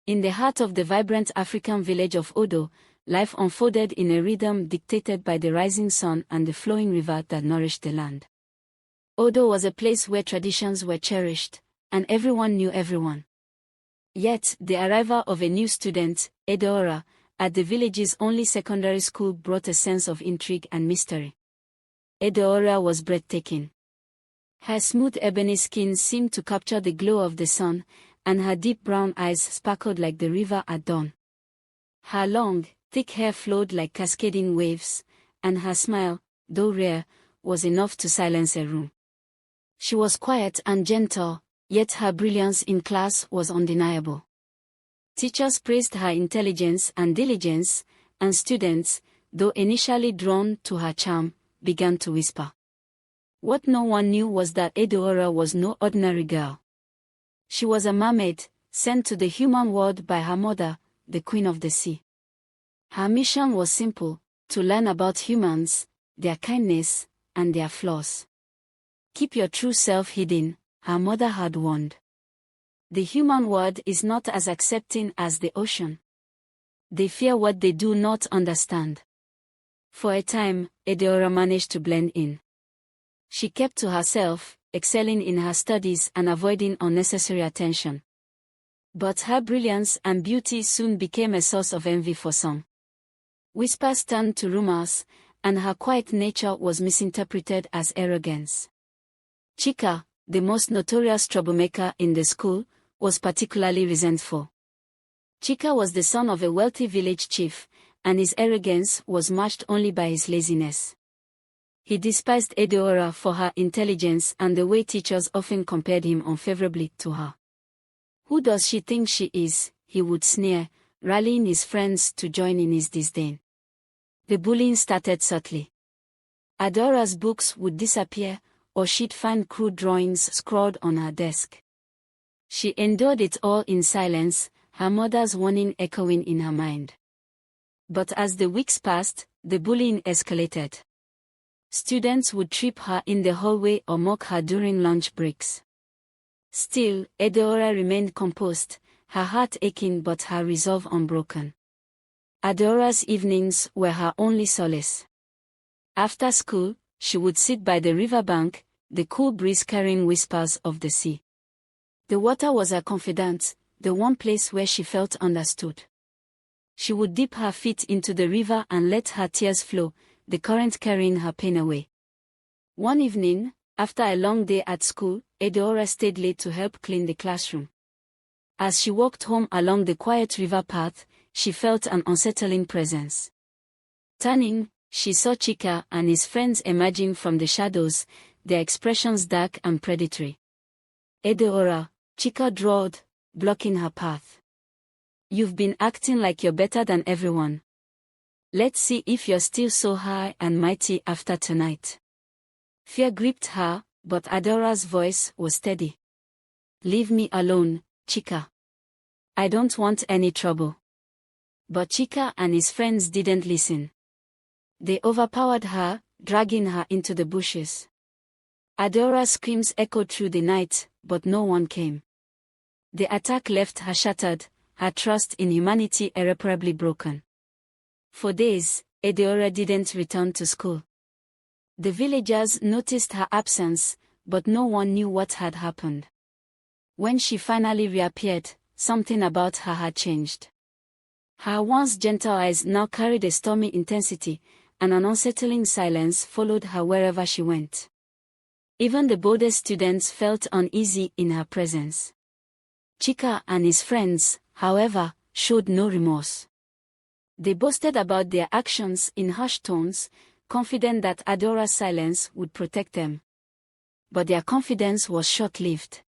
In the heart of the vibrant African village of Odo, life unfolded in a rhythm dictated by the rising sun and the flowing river that nourished the land. Odo was a place where traditions were cherished, and everyone knew everyone. Yet, the arrival of a new student, Edeora, at the village's only secondary school brought a sense of intrigue and mystery. Edeora was breathtaking. Her smooth ebony skin seemed to capture the glow of the sun, and her deep brown eyes sparkled like the river at dawn. Her long, thick hair flowed like cascading waves, and her smile, though rare, was enough to silence a room. She was quiet and gentle, yet her brilliance in class was undeniable. Teachers praised her intelligence and diligence, and students, though initially drawn to her charm, began to whisper. What no one knew was that Edeora was no ordinary girl. She was a mermaid, sent to the human world by her mother, the Queen of the Sea. Her mission was simple: to learn about humans, their kindness, and their flaws. Keep your true self hidden, her mother had warned. The human world is not as accepting as the ocean. They fear what they do not understand. For a time, Edeora managed to blend in. She kept to herself, excelling in her studies and avoiding unnecessary attention. But her brilliance and beauty soon became a source of envy for some. Whispers turned to rumors, and her quiet nature was misinterpreted as arrogance. Chika, the most notorious troublemaker in the school, was particularly resentful. Chika was the son of a wealthy village chief, and his arrogance was matched only by his laziness. He despised Edeora for her intelligence and the way teachers often compared him unfavorably to her. Who does she think she is? He would sneer, rallying his friends to join in his disdain. The bullying started subtly. Edeora's books would disappear, or she'd find crude drawings scrawled on her desk. She endured it all in silence, her mother's warning echoing in her mind. But as the weeks passed, the bullying escalated. Students would trip her in the hallway or mock her during lunch breaks. Still, Edeora remained composed, her heart aching but her resolve unbroken. Edeora's evenings were her only solace. After school, she would sit by the riverbank, the cool breeze carrying whispers of the sea. The water was her confidant, the one place where she felt understood. She would dip her feet into the river and let her tears flow, the current carrying her pain away. One evening, after a long day at school, Edeora stayed late to help clean the classroom. As she walked home along the quiet river path, she felt an unsettling presence. Turning, she saw Chika and his friends emerging from the shadows, their expressions dark and predatory. Edeora, Chika drawled, blocking her path. You've been acting like you're better than everyone. Let's see if you're still so high and mighty after tonight. Fear gripped her, but Edeora's voice was steady. Leave me alone, Chika. I don't want any trouble. But Chika and his friends didn't listen. They overpowered her, dragging her into the bushes. Edeora's screams echoed through the night, but no one came. The attack left her shattered, her trust in humanity irreparably broken. For days, Edeora didn't return to school. The villagers noticed her absence, but no one knew what had happened. When she finally reappeared, something about her had changed. Her once gentle eyes now carried a stormy intensity, and an unsettling silence followed her wherever she went. Even the boldest students felt uneasy in her presence. Chika and his friends, however, showed no remorse. They boasted about their actions in hushed tones, confident that Edeora's silence would protect them. But their confidence was short-lived.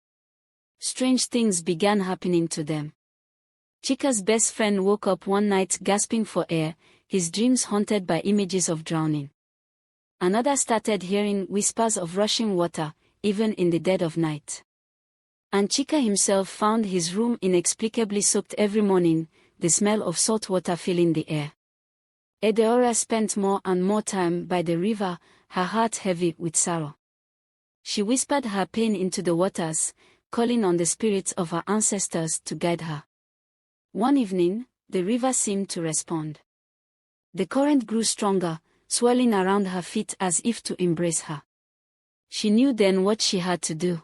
Strange things began happening to them. Chika's best friend woke up one night gasping for air, his dreams haunted by images of drowning. Another started hearing whispers of rushing water, even in the dead of night. And Chika himself found his room inexplicably soaked every morning, the smell of salt water filling the air. Edeora spent more and more time by the river, her heart heavy with sorrow. She whispered her pain into the waters, calling on the spirits of her ancestors to guide her. One evening, the river seemed to respond. The current grew stronger, swirling around her feet as if to embrace her. She knew then what she had to do.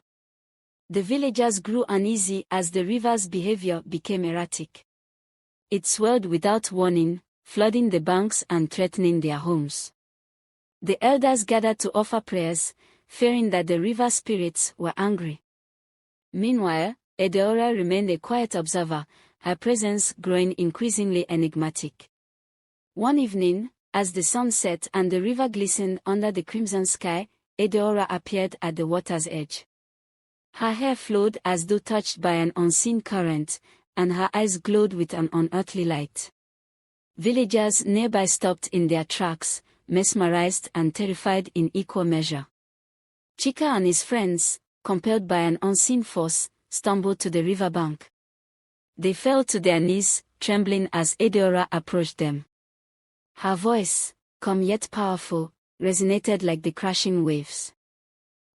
The villagers grew uneasy as the river's behavior became erratic. It swelled without warning, flooding the banks and threatening their homes. The elders gathered to offer prayers, fearing that the river spirits were angry. Meanwhile, Edeora remained a quiet observer, her presence growing increasingly enigmatic. One evening, as the sun set and the river glistened under the crimson sky, Edeora appeared at the water's edge. Her hair flowed as though touched by an unseen current, and her eyes glowed with an unearthly light. Villagers nearby stopped in their tracks, mesmerized and terrified in equal measure. Chika and his friends, compelled by an unseen force, stumbled to the riverbank. They fell to their knees, trembling as Edeora approached them. Her voice, calm yet powerful, resonated like the crashing waves.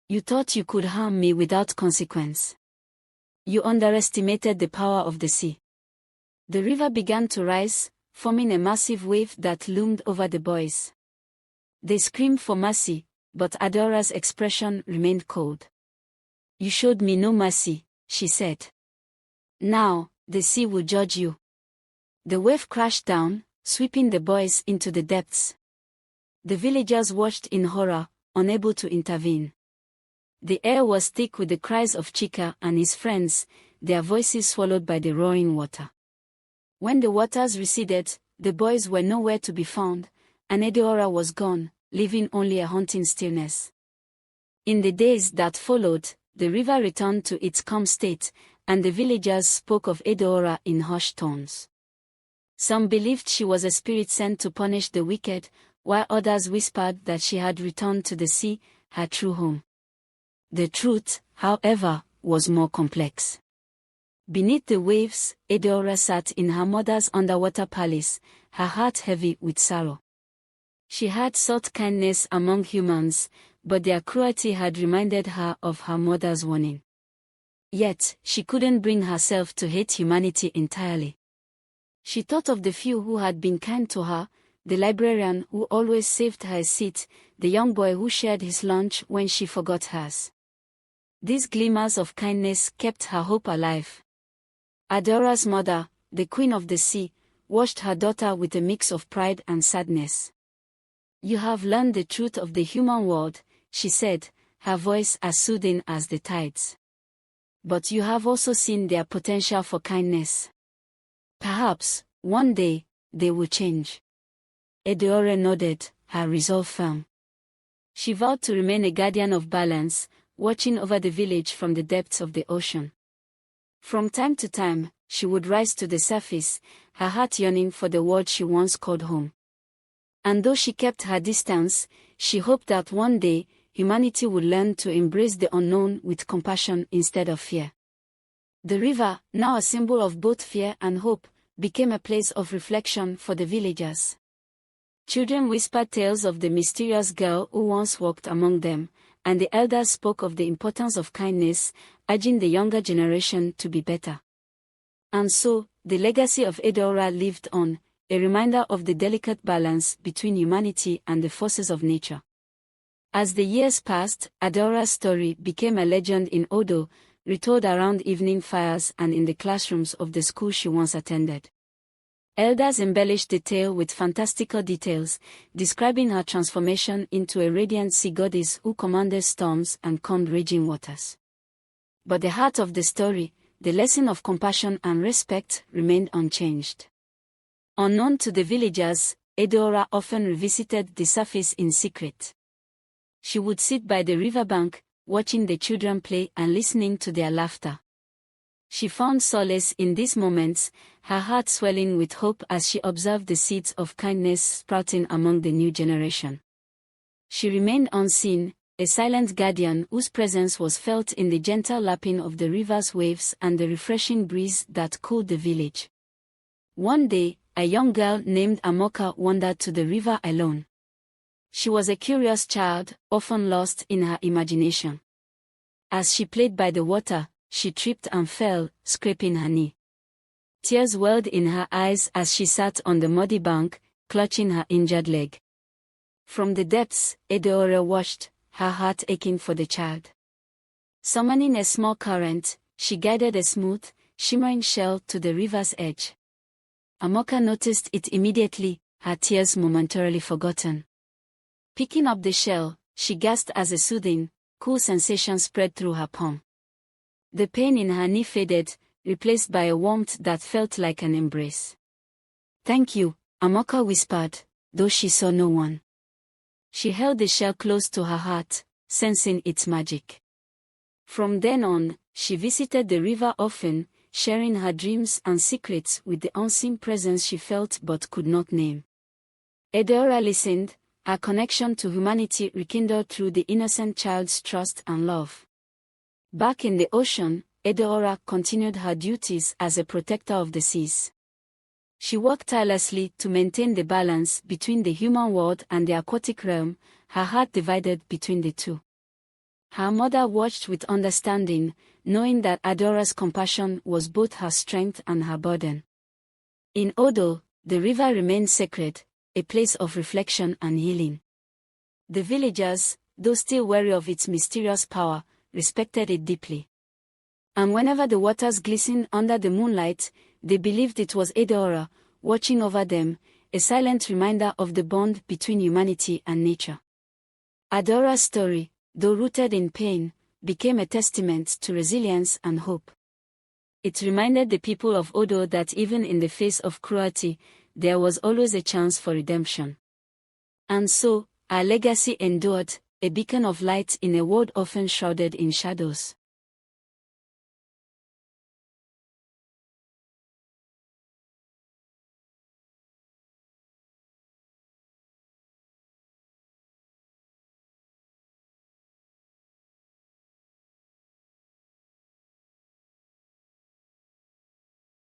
"You thought you could harm me without consequence. You underestimated the power of the sea." The river began to rise, forming a massive wave that loomed over the boys. They screamed for mercy, but Edeora's expression remained cold. "You showed me no mercy," she said. "Now, the sea will judge you." The wave crashed down, sweeping the boys into the depths. The villagers watched in horror, unable to intervene. The air was thick with the cries of Chika and his friends, their voices swallowed by the roaring water. When the waters receded, the boys were nowhere to be found, and Edeora was gone, leaving only a haunting stillness. In the days that followed, the river returned to its calm state, and the villagers spoke of Edeora in hushed tones. Some believed she was a spirit sent to punish the wicked, while others whispered that she had returned to the sea, her true home. The truth, however, was more complex. Beneath the waves, Edeora sat in her mother's underwater palace, her heart heavy with sorrow. She had sought kindness among humans, but their cruelty had reminded her of her mother's warning. Yet, she couldn't bring herself to hate humanity entirely. She thought of the few who had been kind to her, the librarian who always saved her a seat, the young boy who shared his lunch when she forgot hers. These glimmers of kindness kept her hope alive. Edeora's mother, the queen of the sea, watched her daughter with a mix of pride and sadness. "You have learned the truth of the human world," she said, her voice as soothing as the tides. "But you have also seen their potential for kindness. Perhaps, one day, they will change." Edeora nodded, her resolve firm. She vowed to remain a guardian of balance, watching over the village from the depths of the ocean. From time to time, she would rise to the surface, her heart yearning for the world she once called home. And though she kept her distance, she hoped that one day, humanity would learn to embrace the unknown with compassion instead of fear. The river, now a symbol of both fear and hope, became a place of reflection for the villagers. Children whispered tales of the mysterious girl who once walked among them, and the elders spoke of the importance of kindness, urging the younger generation to be better. And so, the legacy of Edeora lived on, a reminder of the delicate balance between humanity and the forces of nature. As the years passed, Edeora's story became a legend in Odo, retold around evening fires and in the classrooms of the school she once attended. Elders embellished the tale with fantastical details, describing her transformation into a radiant sea goddess who commanded storms and calmed raging waters. But the heart of the story, the lesson of compassion and respect, remained unchanged. Unknown to the villagers, Edeora often revisited the surface in secret. She would sit by the riverbank, watching the children play and listening to their laughter. She found solace in these moments, her heart swelling with hope as she observed the seeds of kindness sprouting among the new generation. She remained unseen, a silent guardian whose presence was felt in the gentle lapping of the river's waves and the refreshing breeze that cooled the village. One day, a young girl named Amoka wandered to the river alone. She was a curious child, often lost in her imagination. As she played by the water, she tripped and fell, scraping her knee. Tears welled in her eyes as she sat on the muddy bank, clutching her injured leg. From the depths, Edeora watched, her heart aching for the child. Summoning a small current, she guided a smooth, shimmering shell to the river's edge. Amoka noticed it immediately, her tears momentarily forgotten. Picking up the shell, she gasped as a soothing, cool sensation spread through her palm. The pain in her knee faded, replaced by a warmth that felt like an embrace. "Thank you," Amoka whispered, though she saw no one. She held the shell close to her heart, sensing its magic. From then on, she visited the river often, sharing her dreams and secrets with the unseen presence she felt but could not name. Edeora listened, her connection to humanity rekindled through the innocent child's trust and love. Back in the ocean, Edeora continued her duties as a protector of the seas. She worked tirelessly to maintain the balance between the human world and the aquatic realm, her heart divided between the two. Her mother watched with understanding, knowing that Adora's compassion was both her strength and her burden. In Odo, the river remained sacred, a place of reflection and healing. The villagers, though still wary of its mysterious power, respected it deeply. And whenever the waters glistened under the moonlight, they believed it was Edeora, watching over them, a silent reminder of the bond between humanity and nature. Adora's story, though rooted in pain, became a testament to resilience and hope. It reminded the people of Odo that even in the face of cruelty, there was always a chance for redemption. And so, our legacy endured, a beacon of light in a world often shrouded in shadows.